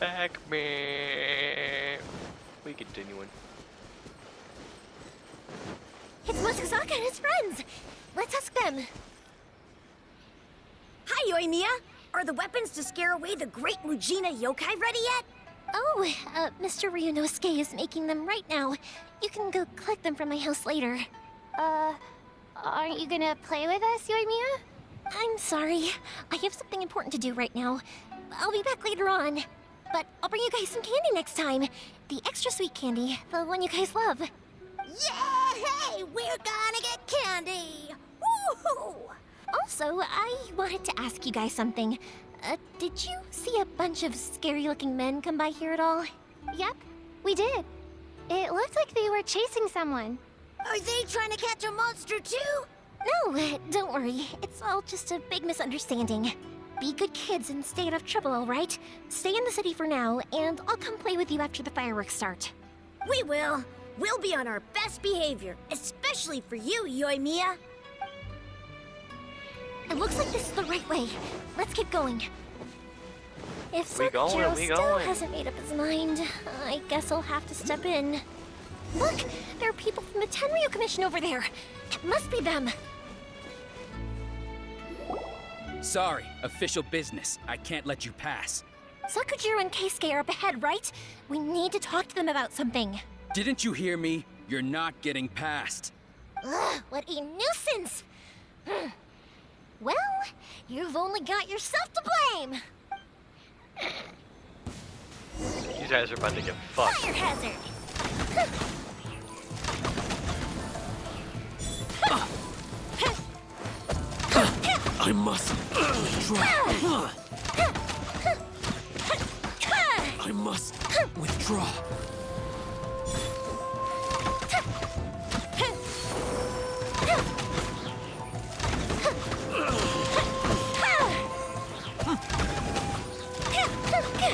Pac-Man. We continuing. It's Masazaka and his friends. Let's ask them. Hi, Yoimiya. Are the weapons to scare away the great Mujina yokai ready yet? Oh, Mr. Ryunosuke is making them right now. You can go collect them from my house later. Aren't you gonna play with us, Yoimiya? I'm sorry. I have something important to do right now. I'll be back later on. But I'll bring you guys some candy next time. The extra sweet candy, the one you guys love. Yay! We're gonna get candy! Woohoo! Also, I wanted to ask you guys something. Did you see a bunch of scary-looking men come by here at all? Yep, we did. It looked like they were chasing someone. Are they trying to catch a monster too? No, don't worry. It's all just a big misunderstanding. Be good kids and stay out of trouble, all right? Stay in the city for now, and I'll come play with you after the fireworks start. We will. We'll be on our best behavior, especially for you, Yoimiya. It looks like this is the right way. Let's keep going. If We going, Sakujiro we still going. hasn't made up his mind, I guess I'll have to step in. Look! There are people from the Tenryu Commission over there! It must be them! Sorry, official business. I can't let you pass. Sakujiro and Keisuke are up ahead, right? We need to talk to them about something. Didn't you hear me? You're not getting past. Ugh, what a nuisance! Well, you've only got yourself to blame! You guys are about to get fucked. Fire hazard! I must withdraw. I must withdraw.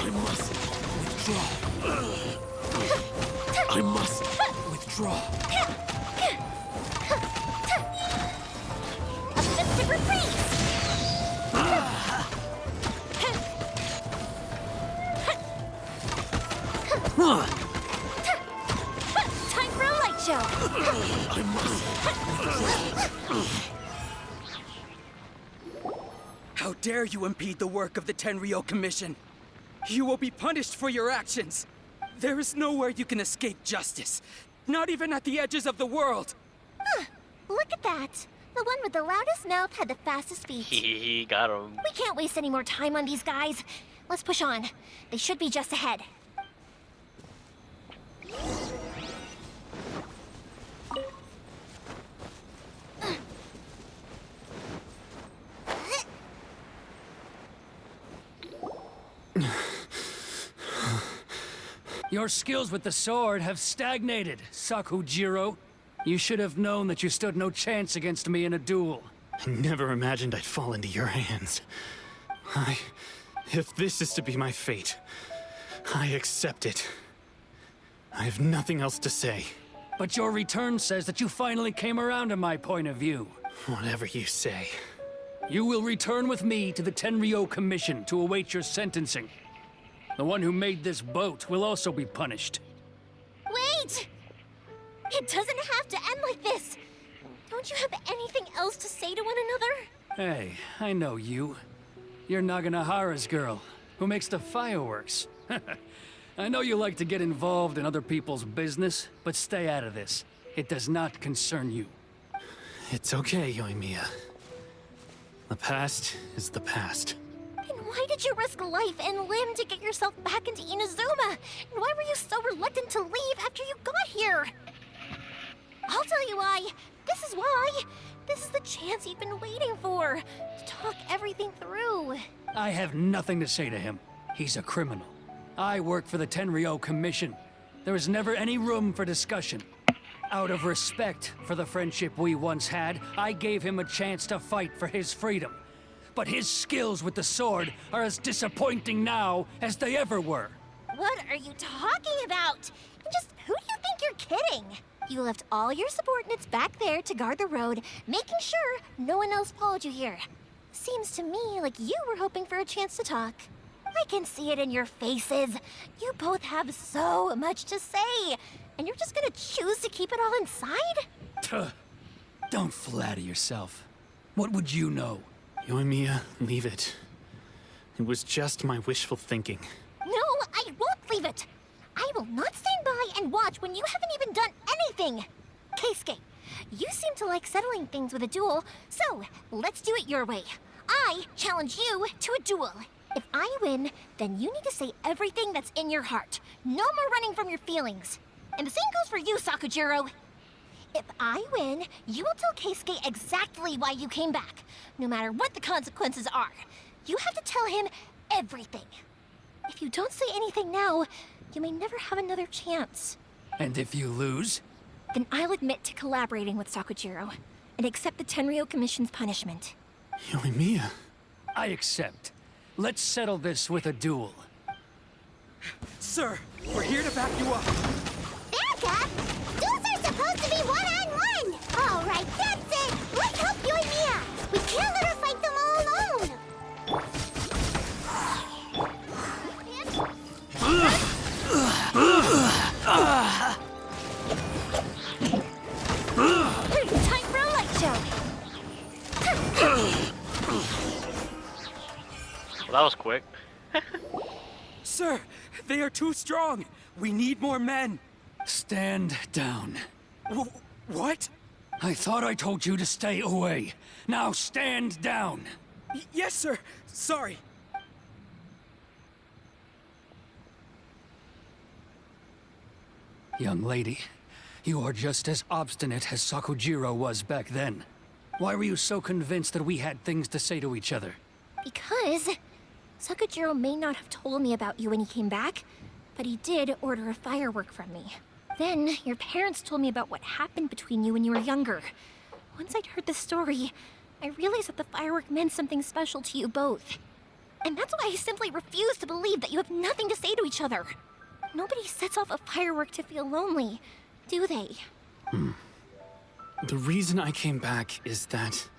I must withdraw. I must withdraw. A mystic reprise! Time for a light show! I must withdraw. How dare you impede the work of the Tenryo Commission? You will be punished for your actions. There is nowhere you can escape justice. Not even at the edges of the world. Look at that! The one with the loudest mouth had the fastest feet. He got him. We can't waste any more time on these guys. Let's push on. They should be just ahead. Your skills with the sword have stagnated, Sakujiro. You should have known that you stood no chance against me in a duel. I never imagined I'd fall into your hands. If this is to be my fate, I accept it. I have nothing else to say. But your return says that you finally came around to my point of view. Whatever you say. You will return with me to the Tenryo Commission to await your sentencing. The one who made this boat will also be punished. Wait! It doesn't have to end like this! Don't you have anything else to say to one another? Hey, I know you. You're Naganahara's girl, who makes the fireworks. I know you like to get involved in other people's business, but stay out of this. It does not concern you. It's okay, Yoimiya. The past is the past. Then why did you risk life and limb to get yourself back into Inazuma? And why were you so reluctant to leave after you got here? I'll tell you why. This is why. This is the chance you've been waiting for. To talk everything through. I have nothing to say to him. He's a criminal. I work for the Tenryo Commission. There is never any room for discussion. Out of respect for the friendship we once had, I gave him a chance to fight for his freedom. But his skills with the sword are as disappointing now as they ever were. What are you talking about? And just who do you think you're kidding? You left all your subordinates back there to guard the road, making sure no one else followed you here. Seems to me like you were hoping for a chance to talk. I can see it in your faces. You both have so much to say, and you're just gonna choose to keep it all inside? Tuh. Don't flatter yourself. What would you know? Yoimiya, leave it. It was just my wishful thinking. No, I won't leave it. I will not stand by and watch when you haven't even done anything. Keisuke, you seem to like settling things with a duel, so let's do it your way. I challenge you to a duel. If I win, then you need to say everything that's in your heart. No more running from your feelings. And the same goes for you, Sakujiro. If I win, you will tell Keisuke exactly why you came back, no matter what the consequences are. You have to tell him everything. If you don't say anything now, you may never have another chance. And if you lose? Then I'll admit to collaborating with Sakujiro and accept the Tenryo Commission's punishment. Yoimiya. I accept. Let's settle this with a duel. Sir, we're here to back you up. Back up? Duels are supposed to be one-on-one! All right, that's it! Let's help Yoimiya! We can't let her fight them all alone! Time for a light show. Well, that was quick. Sir, they are too strong. We need more men. Stand down. What? I thought I told you to stay away. Now stand down. Yes, sir. Sorry. Young lady, you are just as obstinate as Sakujiro was back then. Why were you so convinced that we had things to say to each other? Because Sakujiro may not have told me about you when he came back, but he did order a firework from me. Then your parents told me about what happened between you when you were younger. Once I'd heard the story, I realized that the firework meant something special to you both. And that's why I simply refuse to believe that you have nothing to say to each other. Nobody sets off a firework to feel lonely, do they? The reason I came back is that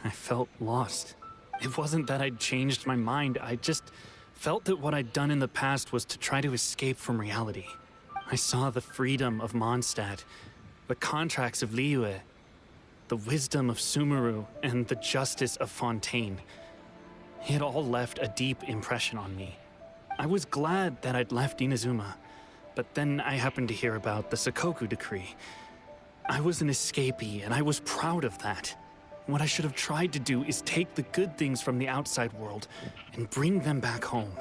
I felt lost. It wasn't that I'd changed my mind, I just felt that what I'd done in the past was to try to escape from reality. I saw the freedom of Mondstadt, the contracts of Liyue, the wisdom of Sumeru, and the justice of Fontaine. It all left a deep impression on me. I was glad that I'd left Inazuma, but then I happened to hear about the Sakoku decree. I was an escapee, and I was proud of that. What I should have tried to do is take the good things from the outside world and bring them back home.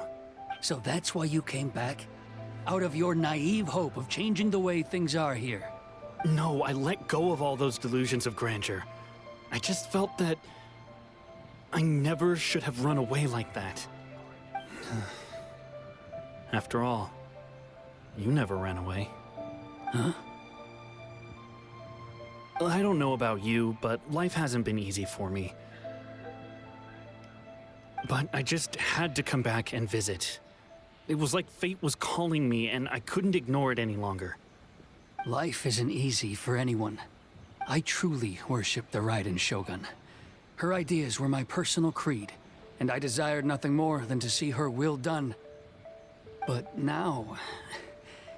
So that's why you came back? Out of your naive hope of changing the way things are here? No, I let go of all those delusions of grandeur. I just felt that I never should have run away like that. After all, you never ran away. Huh? I don't know about you, but life hasn't been easy for me. But I just had to come back and visit. It was like fate was calling me, and I couldn't ignore it any longer. Life isn't easy for anyone. I truly worship the Raiden Shogun. Her ideas were my personal creed, and I desired nothing more than to see her will done. But now,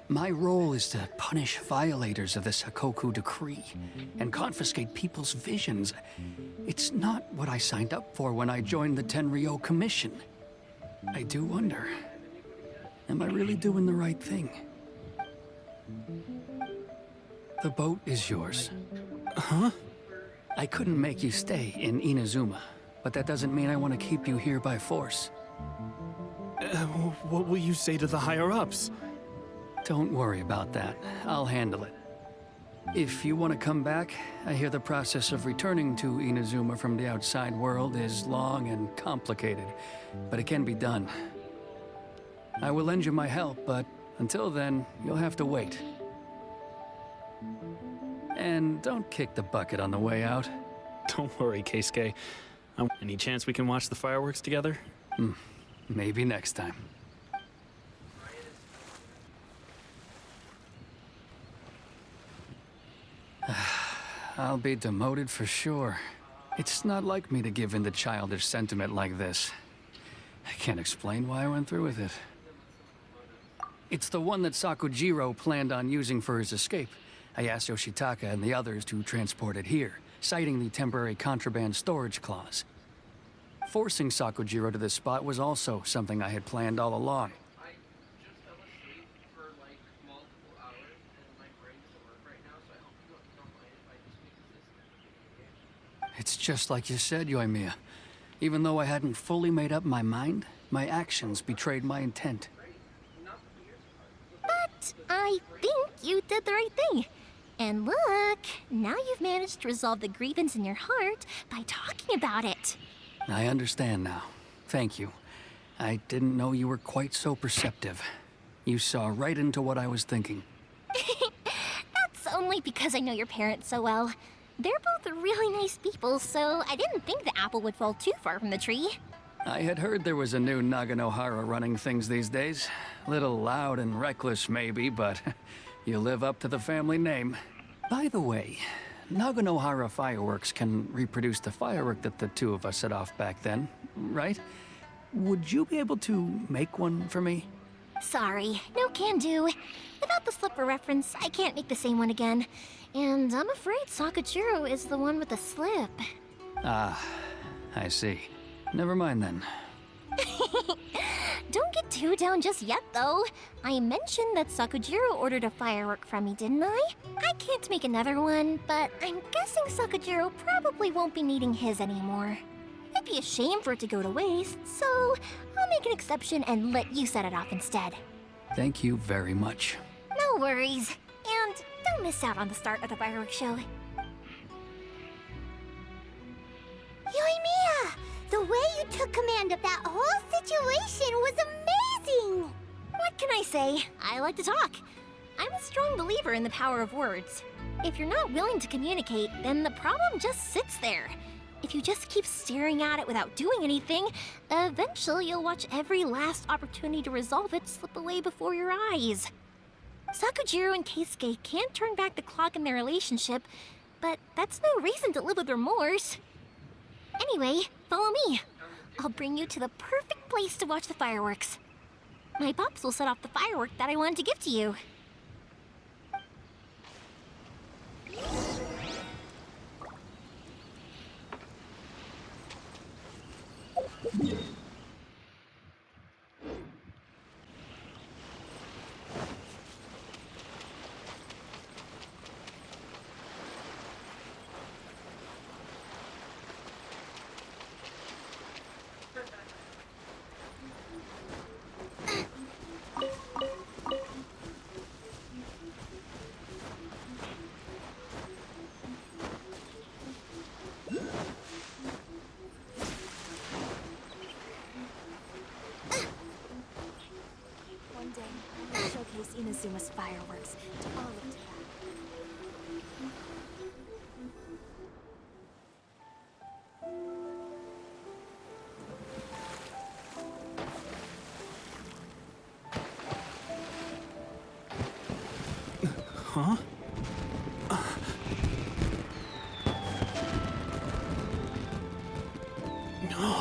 my role is to punish violators of the Sakoku decree and confiscate people's visions. It's not what I signed up for when I joined the Tenryo Commission. I do wonder, am I really doing the right thing? The boat is yours. Huh? I couldn't make you stay in Inazuma, but that doesn't mean I want to keep you here by force. What will you say to the higher-ups? Don't worry about that. I'll handle it. If you want to come back, I hear the process of returning to Inazuma from the outside world is long and complicated, but it can be done. I will lend you my help, but until then, you'll have to wait. And don't kick the bucket on the way out. Don't worry, Keisuke. Any chance we can watch the fireworks together? Maybe next time. I'll be demoted for sure. It's not like me to give in to childish sentiment like this. I can't explain why I went through with it. It's the one that Sakujiro planned on using for his escape. I asked Yoshitaka and the others to transport it here, citing the temporary contraband storage clause. Forcing Sakujiro to this spot was also something I had planned all along. It's just like you said, Yoimiya. Even though I hadn't fully made up my mind, my actions betrayed my intent. But I think you did the right thing. And look, now you've managed to resolve the grievance in your heart by talking about it. I understand now. Thank you. I didn't know you were quite so perceptive. You saw right into what I was thinking. That's only because I know your parents so well. They're both really nice people, so I didn't think the apple would fall too far from the tree. I had heard there was a new Naganohara running things these days. Little loud and reckless, maybe, but you live up to the family name. By the way, Naganohara Fireworks can reproduce the firework that the two of us set off back then, right? Would you be able to make one for me? Sorry, no can do. Without the slipper reference, I can't make the same one again. And I'm afraid Sakujiro is the one with the slip. Ah, I see. Never mind then. Don't get too down just yet, though. I mentioned that Sakujiro ordered a firework from me, didn't I? I can't make another one, but I'm guessing Sakujiro probably won't be needing his anymore. It'd be a shame for it to go to waste, so I'll make an exception and let you set it off instead. Thank you very much. No worries. And don't miss out on the start of the fireworks show. Yoimiya! The way you took command of that whole situation was amazing! What can I say? I like to talk. I'm a strong believer in the power of words. If you're not willing to communicate, then the problem just sits there. If you just keep staring at it without doing anything, eventually you'll watch every last opportunity to resolve it slip away before your eyes. Sakujiro and Keisuke can't turn back the clock in their relationship, but that's no reason to live with remorse. Anyway, follow me. I'll bring you to the perfect place to watch the fireworks. My pops will set off the firework that I wanted to give to you. One day, I'll showcase Inazuma's fireworks to all of Terra. Huh? No.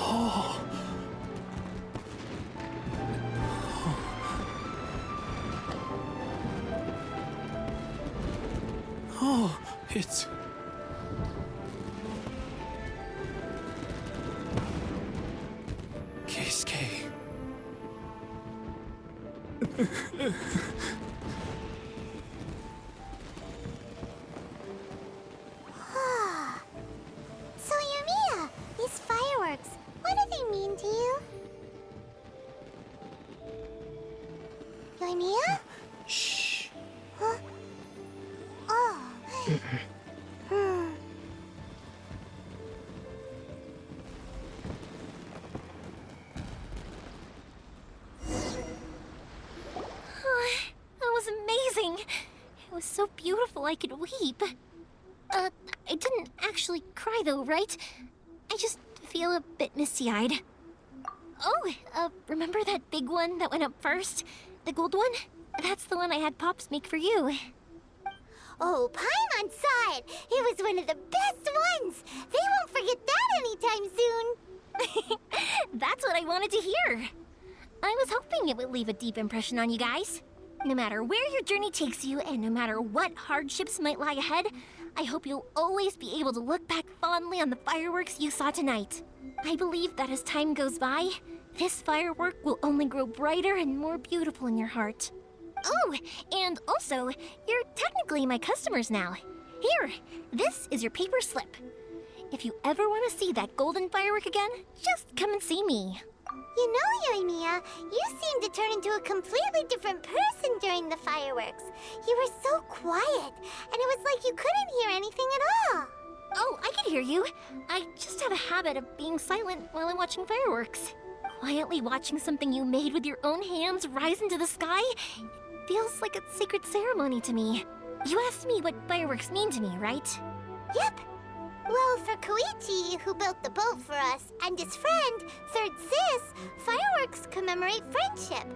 Oh, it's... Keisuke. So Yoimiya, these fireworks, what do they mean to you? Yoimiya? Shh. Huh? Oh. That was amazing. It was so beautiful I could weep. I didn't actually cry though, right? I just feel a bit misty-eyed. Oh, remember that big one that went up first? The gold one? That's the one I had Pops make for you. Oh, Paimon saw it. It was one of the best ones. They won't forget that anytime soon. That's what I wanted to hear. I was hoping it would leave a deep impression on you guys. No matter where your journey takes you, and no matter what hardships might lie ahead, I hope you'll always be able to look back fondly on the fireworks you saw tonight. I believe that as time goes by, this firework will only grow brighter and more beautiful in your heart. Oh, and also, you're technically my customers now. Here, this is your paper slip. If you ever want to see that golden firework again, just come and see me. You know, Yoimiya, you seemed to turn into a completely different person during the fireworks. You were so quiet, and it was like you couldn't hear anything at all. Oh, I can hear you. I just have a habit of being silent while I'm watching fireworks. Quietly watching something you made with your own hands rise into the sky feels like a sacred ceremony to me. You asked me what fireworks mean to me, right? Yep. Well, for Koichi, who built the boat for us, and his friend, Third Sis, fireworks commemorate friendship.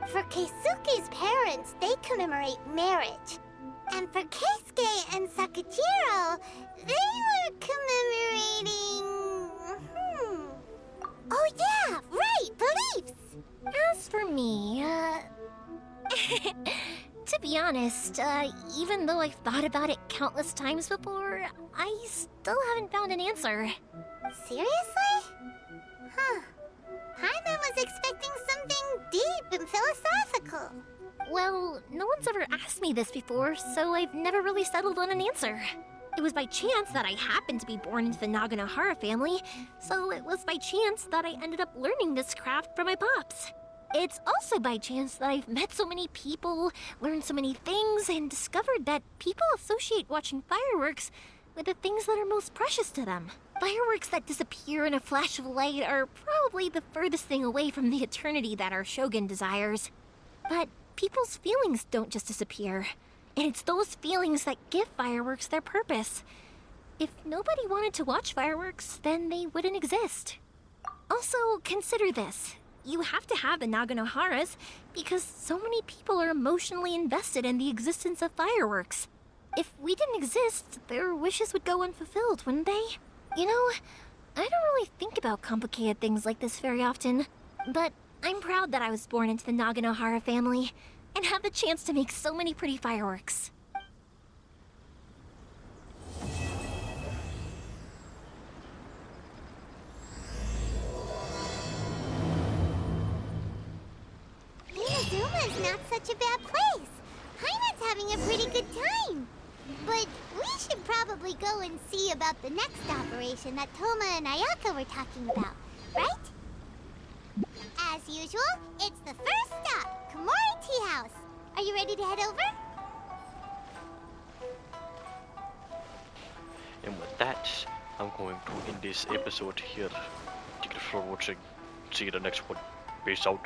For Keisuke's parents, they commemorate marriage. And for Keisuke and Sakajiro, they were commemorating... Oh yeah, right, beliefs! As for me, to be honest, even though I've thought about it countless times before, I still haven't found an answer. Seriously? Huh. Paimon was expecting something deep and philosophical. Well, no one's ever asked me this before, so I've never really settled on an answer. It was by chance that I happened to be born into the Naganohara family, so it was by chance that I ended up learning this craft from my pops. It's also by chance that I've met so many people, learned so many things, and discovered that people associate watching fireworks with the things that are most precious to them. Fireworks that disappear in a flash of light are probably the furthest thing away from the eternity that our shogun desires. But people's feelings don't just disappear, and it's those feelings that give fireworks their purpose. If nobody wanted to watch fireworks, then they wouldn't exist. Also, consider this. You have to have the Naganoharas because so many people are emotionally invested in the existence of fireworks. If we didn't exist, their wishes would go unfulfilled, wouldn't they? You know, I don't really think about complicated things like this very often, but I'm proud that I was born into the Naganohara family and have the chance to make so many pretty fireworks. Inazuma's not such a bad place. Paimon's having a pretty good time. But we should probably go and see about the next operation that Toma and Ayaka were talking about, right? As usual, it's the first stop, Komori Tea House. Are you ready to head over? And with that, I'm going to end this episode here. Thank you for watching. See you in the next one. Peace out.